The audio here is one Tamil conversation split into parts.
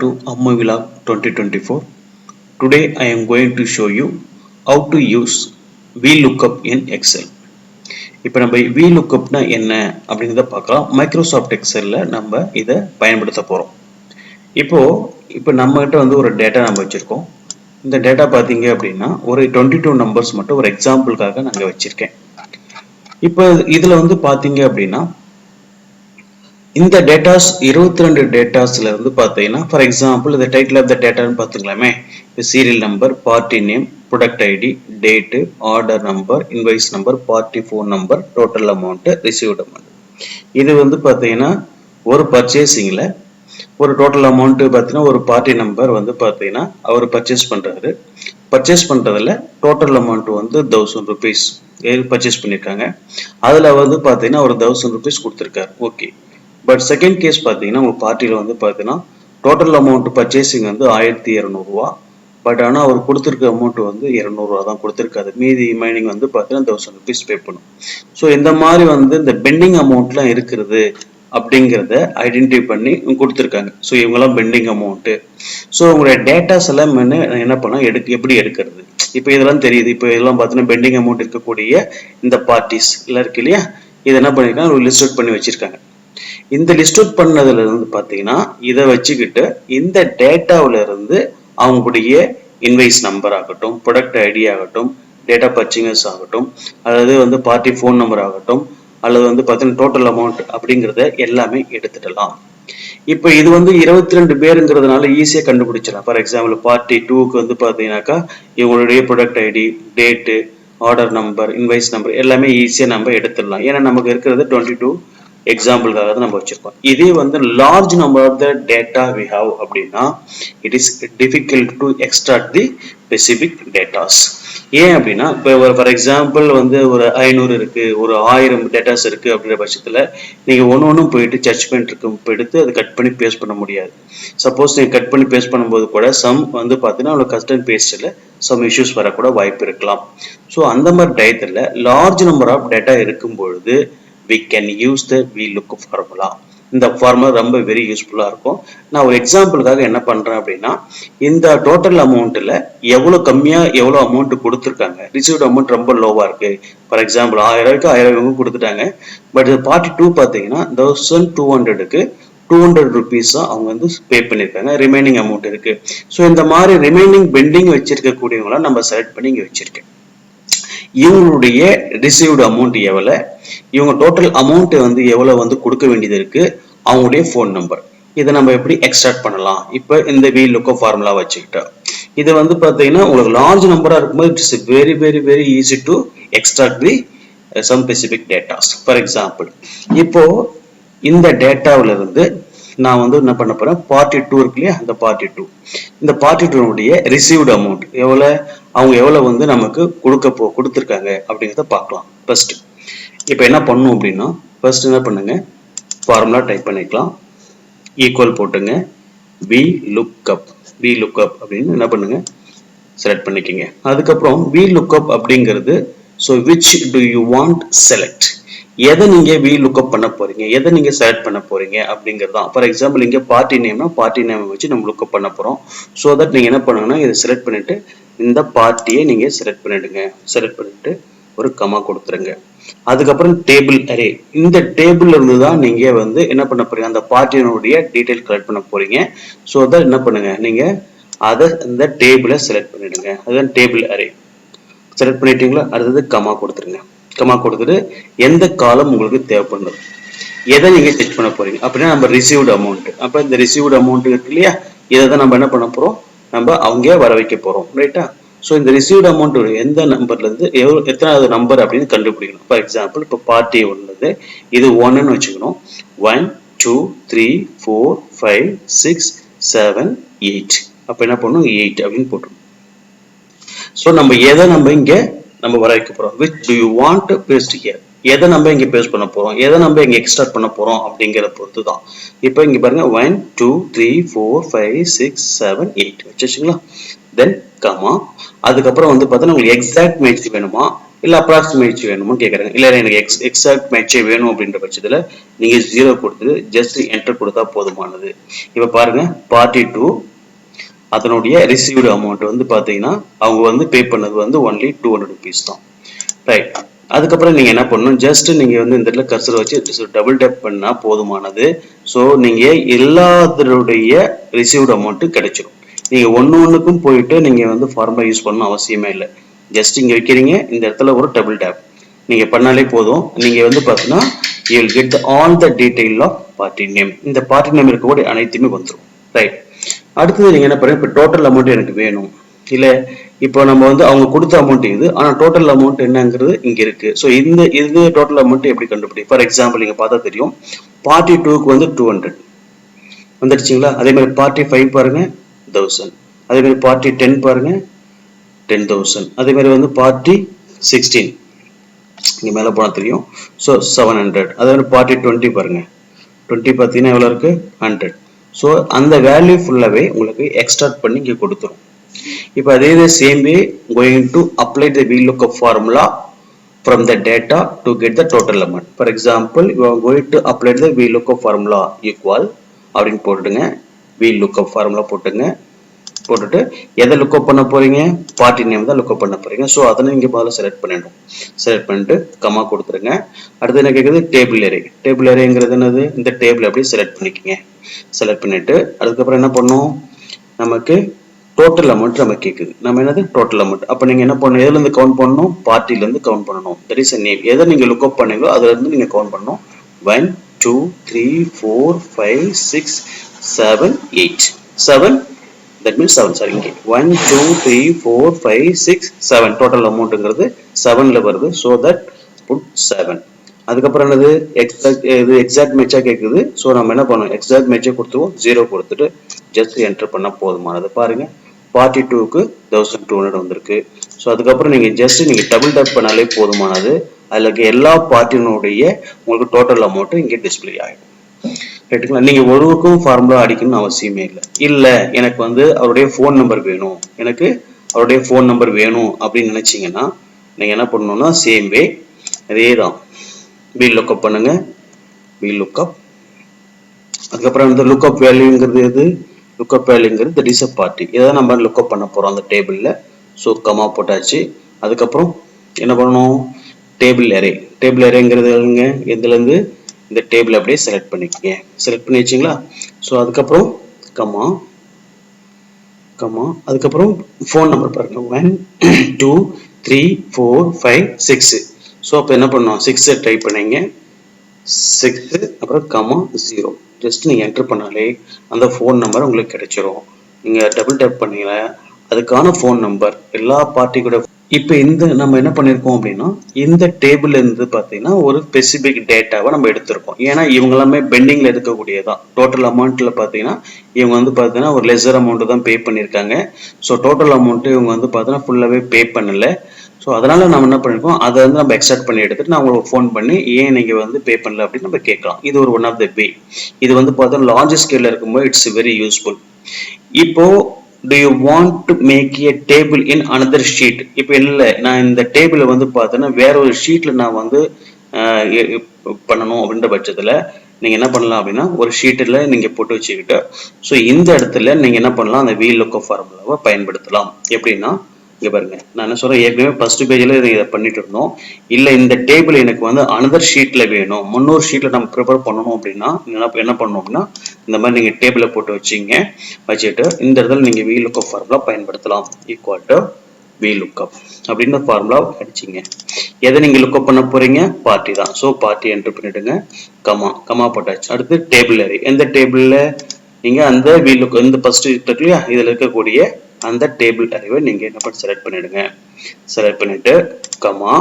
to Amma Vlog 2024. Today I am going to show you how to use VLOOKUP in Excel. இப்போ நம்ம VLOOKUPனா என்ன அப்படிங்கறத பார்க்கலாம். மைக்ரோசாஃப்ட் எக்ஸல்ல நம்ம இதை பயன்படுத்த போறோம். இப்போ நம்ம கிட்ட வந்து ஒரு டேட்டா நம்ம வச்சிருக்கோம். இந்த டேட்டா பாத்தீங்க அப்படின்னா ஒரு 22 நம்பர்ஸ் மட்டும் ஒரு எக்ஸாம்பிளுக்காக நாங்க வச்சிருக்கேன். இப்போ இதுல வந்து பாத்தீங்க அப்படின்னா இந்த டேட்டாஸ் 22 டேட்டாஸ்ல இருந்து பாத்தீங்கன்னா ஃபார் எக்ஸாம்பிள் இந்த டைட்டில் ஆஃப் த டேட்டான்னு பாத்துக்கலாமே. Serial number, party name, product ID, date, order number, invoice number, party phone number, total amount, received amount. இது வந்து பாத்தீங்கன்னா ஒரு பர்ச்சேசிங்ல ஒரு டோட்டல் அமௌண்ட் பாத்தீங்கன்னா ஒரு பார்ட்டி நம்பர் வந்து பாத்தீங்கன்னா அவர் பர்ச்சேஸ் பண்றாரு. பர்ச்சேஸ் பண்றதுல டோட்டல் அமௌண்ட் வந்து 1000 rupees பர்ச்சேஸ் பண்ணிருக்காங்க. அதுல வந்து பாத்தீங்கன்னா ஒரு 1000 rupees கொடுத்திருக்காரு. ஓகே. பட் செகண்ட் கேஸ் பாத்தீங்கன்னா உங்க பார்ட்டில வந்து பாத்தீங்கன்னா டோட்டல் அமௌண்ட் பர்ச்சேசிங் வந்து 1200 ரூபா. பட் ஆனா அவர் கொடுத்திருக்க அமௌண்ட் வந்து 200 ரூபா தான் கொடுத்திருக்காரு. மீதி ரிமைனிங் வந்து பாத்தீங்கன்னா 1000 rupees பே பண்ணும். ஸோ இந்த மாதிரி வந்து இந்த பெண்டிங் அமௌண்ட்லாம் இருக்கிறது அப்படிங்கிறத ஐடென்டிஃபை பண்ணி கொடுத்துருக்காங்க. ஸோ இவங்கெல்லாம் பெண்டிங் அமௌண்ட். ஸோ உங்களுடைய டேட்டாஸ் எல்லாம் என்ன பண்ணலாம் எப்படி எடுக்கிறது? இப்போ இதெல்லாம் தெரியுது. இப்போ இதெல்லாம் பார்த்தீங்கன்னா பெண்டிங் அமௌண்ட் இருக்கக்கூடிய இந்த பார்ட்டிஸ் எல்லாம் இருக்கு இல்லையா? இதை என்ன பண்ணிருக்காங்க, ஒரு லிஸ்ட் அவுட் பண்ணி வச்சிருக்காங்க. இந்த லிஸ்ட் அவுட் பண்ணதுல இருந்து பாத்தீங்கன்னா இதை வச்சுக்கிட்டு இந்த டேட்டாவில இருந்து அவங்களுடைய இன்வைஸ் நம்பர் ஆகட்டும், ப்ராடக்ட் ஐடி ஆகட்டும், டேட்டா பர்ச்சேஸ் ஆகட்டும், அதாவது வந்து பார்ட்டி ஃபோன் நம்பர் ஆகட்டும், அல்லது வந்து பாத்தீங்கன்னா டோட்டல் அமௌண்ட் அப்படிங்கறத எல்லாமே எடுத்துடலாம். இப்போ இது வந்து 22 பேருங்கிறதுனால ஈஸியா கண்டுபிடிச்சிடலாம். ஃபார் எக்ஸாம்பிள் பார்ட்டி 2க்கு வந்து பாத்தீங்கன்னாக்கா இவங்களுடைய product ID, date, order number, invoice number எல்லாமே ஈஸியா நம்ம எடுத்துடலாம். ஏன்னா நமக்கு இருக்கிறது 22 எக்ஸாம்பிளுக்காக தான் நம்ம வச்சிருக்கோம். இதே வந்து large number of the data we have அப்படின்னா it is difficult to extract the specific datas. ஏன் அப்படின்னா இப்போ ஃபார் எக்ஸாம்பிள் வந்து ஒரு 500 இருக்கு, ஒரு 1000 டேட்டாஸ் இருக்கு அப்படிங்கிற பட்சத்துல நீங்க ஒன்னும் போயிட்டு ஜட்ஜ்மெண்ட் இருக்கு எடுத்து அதை கட் பண்ணி பேஸ்ட் பண்ண முடியாது. சப்போஸ் நீங்க கட் பண்ணி பேஸ்ட் பண்ணும்போது கூட சம் வந்து பாத்தீங்கன்னா உங்களுக்கு கஸ்டம் பேஸ்ட்ல சம் இஷ்யூஸ் வரக்கூட வாய்ப்பு இருக்கலாம். ஸோ அந்த மாதிரி டயத்துல லார்ஜ் நம்பர் ஆஃப் டேட்டா இருக்கும் பொழுது we can use the VLOOKUP formula. இந்த ஃபார்முலா ரொம்ப வெரி யூஸ்ஃபுல்லா இருக்கும். நான் ஒரு எக்ஸாம்பிளுக்காக என்ன பண்றேன் அப்படின்னா இந்த டோட்டல் அமௌண்ட்ல எவ்வளவு கம்மியா எவ்வளவு அமௌண்ட் கொடுத்துருக்காங்க, ரிசீவ்ட் அமௌண்ட் ரொம்ப லோவா இருக்கு. ஃபார் எக்ஸாம்பிள் 1000க்கு 1000 கொடுத்துட்டாங்க. பட் பார்ட்டி 2 பாத்தீங்கன்னா 1200க்கு 200 rupees அவங்க வந்து பே பண்ணிருக்காங்க. ரிமைனிங் அமௌண்ட் இருக்கு. ஸோ இந்த மாதிரி ரிமைனிங் பெண்டிங் வச்சிருக்க கூடியவங்கள நம்ம செலக்ட் பண்ணி இங்க வச்சிருக்கேன். இவங்களுடைய ரிசீவ்டு அமௌண்ட் எவ்வளவு, இவங்க டோட்டல் அமௌண்ட் வந்து எவ்வளவு வந்து கொடுக்க வேண்டியது இருக்கு, அவங்களுடைய ஃபோன் நம்பர், இதை நம்ம எப்படி எக்ஸ்ட்ராக்ட் பண்ணலாம்? இப்போ இந்த VLOOKUP ஃபார்முலா வச்சுக்கிட்டோம். இது வந்து பாத்தீங்கன்னா உங்களுக்கு லார்ஜ் நம்பரா இருக்கும்போது it's very very very easy to extract the some specific datas. For example இப்போ இந்த டேட்டாவில இருந்து நான் வந்து என்ன பண்ண போறேன், பார்ட்டி 2 இருக்கு இல்லையா, அந்த பார்ட்டி 2 இந்த பார்ட்டி 2 உடைய ரிசீவ்டு அமௌண்ட் எவ்வளவு, அவங்க எவ்வளவு வந்து நமக்கு கொடுத்துருக்காங்க அப்படிங்கிறத பார்க்கலாம். ஃபர்ஸ்ட் இப்போ என்ன பண்ணணும் அப்படின்னா ஃபர்ஸ்ட் என்ன பண்ணுங்க, ஃபார்முலா டைப் பண்ணிக்கலாம். ஈக்குவல் போட்டுங்க VLOOKUP அப்படின்னு என்ன பண்ணுங்க செலக்ட் பண்ணிக்கங்க. அதுக்கப்புறம் VLOOKUP அப்படிங்கிறது so which to you want select, எதை நீங்க VLOOKUP பண்ண போறீங்க, எதை நீங்க செலக்ட் பண்ண போறீங்க அப்படிங்கிறது தான். ஃபார் எக்ஸாம்பிள் இங்க பார்ட்டி நேம்னா பார்ட்டி நேம் வச்சு நம்ம லுக்கப் பண்ண போறோம். ஸோ தட் நீங்க என்ன பண்ணுங்கன்னா இதை செலக்ட் பண்ணிட்டு இந்த பார்ட்டியை நீங்க செலக்ட் பண்ணிடுங்க. செலக்ட் பண்ணிட்டு ஒரு கமா கொடுத்துருங்க. அதுக்கப்புறம் டேபிள் அரே, இந்த டேபிள்ல இருந்து தான் நீங்க வந்து என்ன பண்ண போறீங்க, அந்த பார்ட்டியினுடைய டீடைல் கலெக்ட் பண்ண போறீங்க. ஸோ தட் என்ன பண்ணுங்க, நீங்க அதை இந்த டேபிளை செலக்ட் பண்ணிடுங்க. அதுதான் டேபிள் அரே. செலக்ட் பண்ணிட்டீங்களா? அடுத்தது கமா கொடுத்துருங்க. கமா கொடுத்துட்டு எந்த காலம் உங்களுக்கு தேவைப்படுது, எதை நீங்க செக் பண்ண போறீங்க அப்படின்னா நம்ம ரிசீவ்டு அமௌண்ட். அப்ப இந்த ரிசீவ்டு அமௌண்ட் இருக்கு இல்லையா, இதை தான் நம்ம என்ன பண்ண போறோம், நம்ம அவங்க வர வைக்க போறோம். ரைட்டா? ஸோ இந்த ரிசீவ்டு அமௌண்ட் எந்த நம்பர்ல இருந்து எத்தனாவது நம்பர் அப்படின்னு கண்டுபிடிக்கணும். ஃபார் எக்ஸாம்பிள் இப்போ பார்ட்டி உள்ளது, இது 1ன்னு வச்சுக்கணும். 1 2 3 4 5 6 7 8. அப்ப என்ன பண்ணணும், 8 அப்படின்னு போட்டுரும். ஸோ நம்ம எதை நம்ம இங்க நம்ம வர வைக்க போறோம், which do you want to paste here, எதை நம்ம இங்க பேஸ்ட் பண்ண போறோம், எதை நம்ம இங்க எக்ஸ்ட்ராக்ட் பண்ண போறோம் அப்படிங்கறத பொறுத்து தான். இப்போ இங்க பாருங்க 1 2 3 4 5 6 7 8 வச்சுங்களா. தென் கமா, அதுக்கப்புறம் வந்து பார்த்தா உங்களுக்கு எக்ஸாக்ட் மேட்ச் வேணுமா இல்லை அப்ராக்சிமேட் வேணுமோ கேட்குறாங்க. இல்லை எனக்கு எக்ஸாக்ட் மேட்சே வேணும் அப்படின்ற பட்சத்தில் நீங்கள் 0 கொடுத்துட்டு ஜஸ்ட் என்டர் கொடுத்தா போதுமானது. இப்போ பாருங்க பார்ட்டி 2 அதனுடைய ரிசீவ்டு அமௌண்ட் வந்து பார்த்தீங்கன்னா அவங்க வந்து பே பண்ணது வந்து ஒன்லி 200 rupees தான். ரைட். அதுக்கப்புறம் நீங்கள் என்ன பண்ணணும், ஜஸ்ட் நீங்கள் வந்து இந்த இடத்துல கர்சர் வச்சு டபுள் டேப் பண்ணால் போதுமானது. ஸோ நீங்கள் எல்லாத்தருடைய ரிசீவ்டு அமௌண்ட்டு கிடைச்சிடும். நீங்கள் ஒன்றுக்கும் போயிட்டு நீங்கள் வந்து ஃபார்முலா யூஸ் பண்ணணும் அவசியமே இல்லை. ஜஸ்ட் இங்கே வைக்கிறீங்க, இந்த இடத்துல ஒரு டபுள் டேப் நீங்கள் பண்ணாலே போதும். நீங்கள் வந்து பார்த்தீங்கன்னா you will get all the detail of party name. இந்த பார்ட்டி நேம் இருக்கக்கூடிய அனைத்துமே வந்துடும். ரைட். அடுத்தது நீங்கள் என்ன பண்ணுங்க, இப்போ டோட்டல் அமௌண்ட் எனக்கு வேணும். இல்லை இப்போ நம்ம வந்து அவங்க கொடுத்த அமௌண்ட் இது, ஆனால் டோட்டல் அமௌண்ட் என்னங்கிறது இங்கே இருக்கு. ஸோ இது டோட்டல் அமௌண்ட் எப்படி கண்டுபிடி? ஃபார் எக்ஸாம்பிள் நீங்கள் பார்த்தா தெரியும், பார்ட்டி 2க்கு வந்து 200 வந்துடுச்சிங்களா. அதே மாதிரி பார்ட்டி 5 பாருங்க 1000, அதே மாதிரி பார்ட்டி 10 பாருங்க 10,000, அதே மாதிரி வந்து பார்ட்டி 16 இங்கே மேலே போனால் தெரியும், ஸோ 700. அதே மாதிரி பார்ட்டி 20 பாருங்க, 20 பார்த்தீங்கன்னா எவ்வளோ இருக்கு 100. ஸோ அந்த வேல்யூ ஃபுல்லாகவே உங்களுக்கு எக்ஸ்ட்ராக்ட் பண்ணி இங்கே கொடுத்துரும். இப்போ அதே same way going to apply the VLOOKUP formula from the data to get the total amount. For example, you are going to apply the VLOOKUP formula equal அப்படின்னு போட்டுடுங்க. VLOOKUP formula போட்டுட்டு எதை லுக்அப் பண்ண போறீங்க, பார்ட்டி நேம் தான் லுக்அப் பண்ண போறீங்க. ஸோ அதை நீங்க முதல்ல செலக்ட் பண்ணிடணும். செலக்ட் பண்ணிட்டு கமா கொடுத்துருங்க. அடுத்து என்ன கேட்குது, டேபிள் அரே. டேபிள் அரேங்கிறது என்னது, இந்த டேபிள் அப்படியே செலக்ட் பண்ணிக்கங்க. செலக்ட் பண்ணிட்டு அதுக்கப்புறம் என்ன பண்ணும், நமக்கு டோட்டல் அமௌண்ட் நம்ம கேட்குது. நம்ம என்னது டோட்டல் அமௌண்ட். அப்போ நீங்கள் என்ன பண்ணணும், எதுலேருந்து கவுண்ட் பண்ணணும், பார்ட்டிலேருந்து கவுண்ட் பண்ணணும். That is name. எதை நீங்கள் லுக்அப் பண்ணீங்களோ அதுலேருந்து நீங்கள் கவுண்ட் பண்ணணும். 1 2 3 4 5 6 7 8 7. that means 7. sorry, இங்கே 1 2 3 4 5 6 7 டோட்டல் அமௌண்ட்டுங்கிறது 7ல வருது. So that put 7. அதுக்கப்புறம் என்னது எக்ஸாக்ட் மேட்சா கேட்குது. ஸோ நம்ம என்ன பண்ணணும், எக்ஸாக்ட் மேட்சை கொடுத்துருவோம். 0 கொடுத்துட்டு ஜஸ்ட் என்டர் பண்ணால் போதுமானது. பாருங்க பார்ட்டி 2க்கு 1200 வந்திருக்கு. ஸோ அதுக்கப்புறம் நீங்கள் ஜஸ்ட் நீங்கள் டபுள் டேப் பண்ணாலே போதுமானது. அதில் இருக்க எல்லா பார்ட்டினுடைய உங்களுக்கு டோட்டல் அமௌண்ட்டு இங்கே டிஸ்பிளே ஆகிடும். ரைட்டுங்களா. நீங்கள் ஒருவருக்கும் ஃபார்முலா அடிக்கணும்னு அவசியமே இல்லை. இல்லை எனக்கு வந்து அவருடைய ஃபோன் நம்பர் வேணும், எனக்கு அவருடைய ஃபோன் நம்பர் வேணும் அப்படின்னு நினச்சிங்கன்னா நீங்கள் என்ன பண்ணணும்னா சேம் வே அதே தான் VLOOKUP பண்ணுங்க. VLOOKUP. அதுக்கப்புறம் இந்த லுக்அப் வேல்யூங்கிறது எது, லுக்அப் வேல்யூங்கிறது தட் இஸ் அ பார்ட்டி. இதை தான் நம்ம லுக்அப் பண்ண போகிறோம் அந்த டேபிளில். ஸோ கமா போட்டாச்சு. அதுக்கப்புறம் என்ன பண்ணணும், டேபிள் அரே. டேபிள் அரேங்கிறது எங்க, இதுலேருந்து இந்த டேபிள் அப்படியே செலக்ட் பண்ணிக்கங்க. செலக்ட் பண்ணி வச்சிங்களா. ஸோ அதுக்கப்புறம் கமா கமா அதுக்கப்புறம் ஃபோன் நம்பர் பாருங்க 1 2 3 4 5 6. ஸோ அப்போ என்ன பண்ணணும், 6 டைப் பண்ணீங்க, 6 அப்புறம் கமா 0. ஜஸ்ட் நீங்கள் என்டர் பண்ணாலே அந்த ஃபோன் நம்பர் உங்களுக்கு கிடைச்சிரும். நீங்கள் டபுள் டேப் பண்ணீங்க அதுக்கான ஃபோன் நம்பர் எல்லா பார்ட்டி கூட. இப்போ இந்த நம்ம என்ன பண்ணியிருக்கோம் அப்படின்னா, இந்த டேபிள் இருந்து பார்த்தீங்கன்னா ஒரு ஸ்பெசிபிக் டேட்டாவை நம்ம எடுத்திருக்கோம். ஏன்னா இவங்க எல்லாமே பெண்டிங்கில் இருக்கக்கூடியதான். டோட்டல் அமௌண்ட்டில் பார்த்தீங்கன்னா இவங்க வந்து பார்த்தீங்கன்னா ஒரு லெஸர் அமௌண்ட்டு தான் பே பண்ணியிருக்காங்க. ஸோ டோட்டல் அமௌண்ட்டு இவங்க வந்து பார்த்தீங்கன்னா ஃபுல்லாகவே பே பண்ணலை. ஸோ அதனால நம்ம என்ன பண்ணிருக்கோம், அதை வந்து நம்ம எக்ஸ்ட்ராக்ட் பண்ணி எடுத்துட்டு நான் உங்களுக்கு ஃபோன் பண்ணி ஏன் நீங்கள் வந்து பே பண்ணல அப்படின்னு நம்ம கேட்கலாம். இது ஒரு ஒன் ஆஃப் த வே. இது வந்து பார்த்தா லார்ஜ் ஸ்கேலில் இருக்கும்போது இட்ஸ் வெரி யூஸ்ஃபுல். இப்போ do you want to make a table in another sheet? இப்போ இல்லை, நான் இந்த டேபிளை வந்து பார்த்தேன்னா வேற ஒரு ஷீட்டில் நான் வந்து பண்ணணும் அப்படின்ற பட்சத்தில் நீங்கள் என்ன பண்ணலாம் அப்படின்னா ஒரு ஷீட்டில் நீங்கள் போட்டு வச்சுக்கிட்டு ஸோ இந்த இடத்துல நீங்கள் என்ன பண்ணலாம், அந்த VLOOKUP ஃபார்முலாவை பயன்படுத்தலாம். எப்படின்னா இங்கே பாருங்க, நான் என்ன சொல்கிறேன், ஏற்கனவே ஃபர்ஸ்ட் பேஜில் இதை பண்ணிட்டு இருந்தோம். இல்லை இந்த டேபிள் எனக்கு வந்து அனதர் ஷீட்டில் வேணும், முன்னொரு ஷீட்டில் நம்ம ப்ரிப்பேர் பண்ணணும் அப்படின்னா என்ன பண்ணணும் அப்படின்னா இந்த மாதிரி நீங்கள் டேபிளை போட்டு வச்சுட்டு இந்த இடத்துல நீங்கள் VLOOKUP ஃபார்முலா பயன்படுத்தலாம். ஈக்குவல் டு VLOOKUP அப்படின்னு ஃபார்முலா அடிச்சிங்க. எதை நீங்கள் லுக்அப் பண்ண போறீங்க, பார்ட்டி தான். ஸோ பார்ட்டி என்டர் பண்ணிடுங்க. கமா போட்டாச்சு. அடுத்து டேபிள் அரே. எந்த டேபிளில் நீங்கள் அந்த VLOOKUP இந்த ஃபர்ஸ்ட் இல்லையா இதில் இருக்கக்கூடிய அந்த டேபிள் அரேவை நீங்கள் என்ன பண்ணி செலக்ட் பண்ணிடுங்க. செலக்ட் பண்ணிட்டு கமா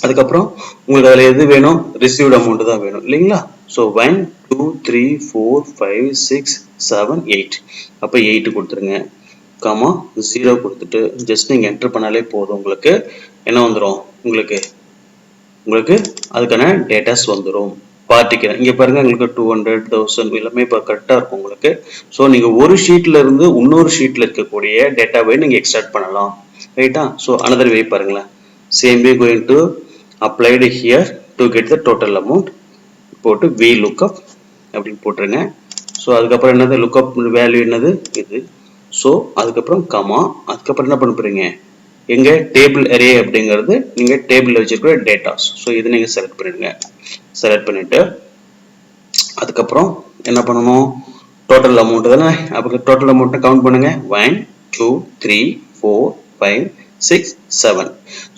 அதுக்கப்புறம் உங்களுக்கு அதில் எது வேணும், ரிசீவ்டு அமௌண்ட் தான் வேணும் இல்லைங்களா. ஸோ 1 2 3 4 5 6 7 8. அப்போ 8 கொடுத்துருங்க. கமா 0 கொடுத்துட்டு ஜஸ்ட் நீங்கள் என்டர் பண்ணாலே போதும். உங்களுக்கு என்ன வந்துடும், உங்களுக்கு அதுக்கான டேட்டாஸ் வந்துடும். பார்ட்டிக்கு இங்கே பாருங்க உங்களுக்கு 200 1000 எல்லாமே இப்போ கரெக்டாக இருக்கும் உங்களுக்கு. ஸோ நீங்கள் ஒரு ஷீட்டில் இருந்து இன்னொரு ஷீட்டில் இருக்கக்கூடிய டேட்டாவை நீங்கள் எக்ஸ்ட்ராக்ட் பண்ணலாம். ரைட்டா. ஸோ அனதர் வே பாருங்களேன். same way going to apply it here to get the total amount. போட்டு VLOOKUP அப்படின்னு போட்டுருங்க. ஸோ அதுக்கப்புறம் என்னது லுக்அப் வேல்யூ என்னது இது. ஸோ அதுக்கப்புறம் கமா, அதுக்கப்புறம் என்ன பண்ண போறீங்க, எங்க டேபிள் அரே அப்படிங்கிறது நீங்க டேபிள்ல வச்சிருக்கிற டேட்டாஸ். ஸோ இது நீங்க செலக்ட் பண்ணிடுங்க. செலக்ட் பண்ணிட்டு அதுக்கப்புறம் என்ன பண்ணணும், டோட்டல் அமௌண்ட் தானே, அப்போ டோட்டல் அமௌண்ட்டை கவுண்ட் பண்ணுங்க. 1 2 3 4 5 6 7.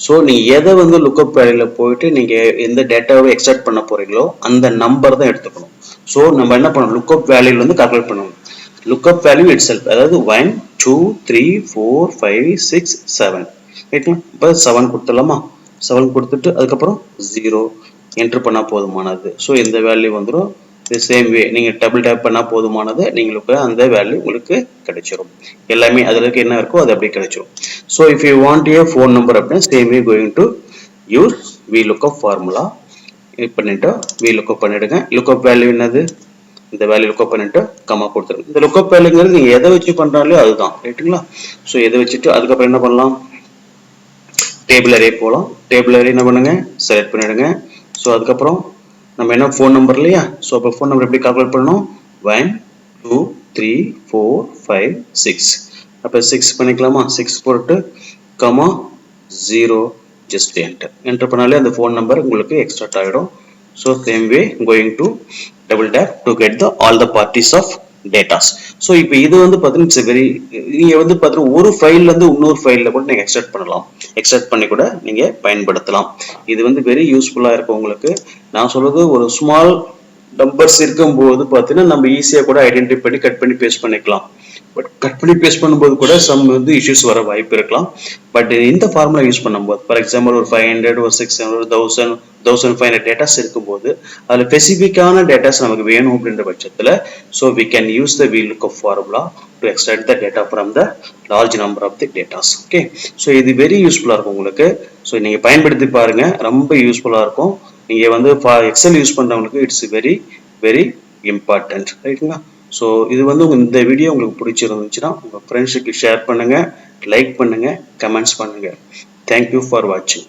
ஸோ நீங்கள் எதை வந்து லுக்அப் வேல்யூல போயிட்டு நீங்கள் எந்த டேட்டாவை எக்ஸ்ட்ராக்ட் பண்ண போறீங்களோ அந்த நம்பர் தான் எடுத்துக்கணும். ஸோ நம்ம என்ன பண்ணணும், லுக்அப் வேல்யூல வந்து கால்குலேட் பண்ணணும். லுக்அப் வேல்யூ இட் செல்ஃப், அதாவது 1 2 3 4 5 6 7 ரைட்டுங்களா. இப்போ 7 கொடுத்துடலாமா, 7 கொடுத்துட்டு அதுக்கப்புறம் 0 என்ட்ரு பண்ணால் போதுமானது. ஸோ இந்த வேல்யூ வந்துடும். சேம் வே நீங்கள் டபுள் டேப் பண்ணால் போதுமானது, நீங்களுக்கு அந்த வேல்யூ உங்களுக்கு கிடைச்சிரும். எல்லாமே அதில் என்ன இருக்கோ அது அப்படியே கிடைச்சிரும். So if you want a phone number அப்படின்னா same way going to use VLOOKUP formula பண்ணிட்டு VLOOKUP பண்ணிடுங்க. லுக்அப் வேல்யூ என்னது, இந்த வேல்யூ லுக்அப் பண்ணிட்டு கமா கொடுத்துருங்க. இந்த லுக்அப் வேல்யூங்கிறது நீங்கள் எதை வச்சு பண்ணுறாலும் அதுதான் ரைட்டுங்களா. ஸோ எதை வச்சுட்டு அதுக்கப்புறம் என்ன பண்ணலாம், டேபிள் அரே போகலாம். டேபிள் அரே என்ன பண்ணுங்க, செலக்ட் பண்ணிடுங்க. ஸோ அதுக்கப்புறம் நம்ம என்ன ஃபோன் நம்பர் இல்லையா, ஸோ அப்போ ஃபோன் நம்பர் எப்படி கால்குலேட் பண்ணணும், 1 2 3 4 5 6. அப்போ 6 பண்ணிக்கலாமா, 6 போட்டு கமா 0 ஜஸ்ட் என்டர் பண்ணாலே அந்த ஃபோன் நம்பர் உங்களுக்கு எக்ஸ்ட்ராக்ட் ஆகிடும். So same way going to double tap to get the all the parties of datas. So இப்போ இது வந்து பார்த்தீங்கன்னா இட்ஸ் வெரி, நீங்கள் வந்து பார்த்தீங்கன்னா ஒரு ஃபைல்லேருந்து இன்னொரு ஃபைலில் கூட நீங்கள் எக்ஸ்ட்ராக்ட் பண்ணலாம். எக்ஸ்ட்ராக்ட் பண்ணி கூட நீங்கள் பயன்படுத்தலாம். இது வந்து வெரி யூஸ்ஃபுல்லாக இருக்கும் உங்களுக்கு. நான் சொல்றது ஒரு ஸ்மால் நம்பர்ஸ் இருக்கும்போது பார்த்தீங்கன்னா நம்ம ஈஸியாக கூட ஐடென்டிஃபை பண்ணி கட் பண்ணி பேஸ்ட் பண்ணிக்கலாம். பட் கட் பண்ணி பேஸ்ட் பண்ணும்போது கூட சம் வந்து இஷ்யூஸ் வர வாய்ப்பு இருக்கலாம். பட் இந்த ஃபார்முலா யூஸ் பண்ணும்போது ஃபார் எக்ஸாம்பிள் ஒரு 500 ஒரு 600 1000 1500 டேட்டாஸ் இருக்கும்போது அதில் ஸ்பெசிஃபிக்கான டேட்டாஸ் நமக்கு வேணும் அப்படின்ற பட்சத்தில் so we can use the VLOOKUP formula to extract the data from the large number of the datas. Okay, so இது வெரி யூஸ்ஃபுல்லாக இருக்கும் உங்களுக்கு. ஸோ நீங்கள் பயன்படுத்தி பாருங்க, ரொம்ப யூஸ்ஃபுல்லாக இருக்கும். நீங்கள் வந்து எக்ஸல் யூஸ் பண்ணுறவங்களுக்கு இட்ஸ் வெரி வெரி இம்பார்ட்டன்ட் ரைட்டுங்களா. ஸோ இது வந்து இந்த வீடியோ உங்களுக்கு பிடிச்சிருந்துச்சுன்னா உங்கள் ஃப்ரெண்ட்ஸுக்கு ஷேர் பண்ணுங்கள், லைக் பண்ணுங்கள், கமெண்ட்ஸ் பண்ணுங்கள். தேங்க்யூ ஃபார் வாட்சிங்.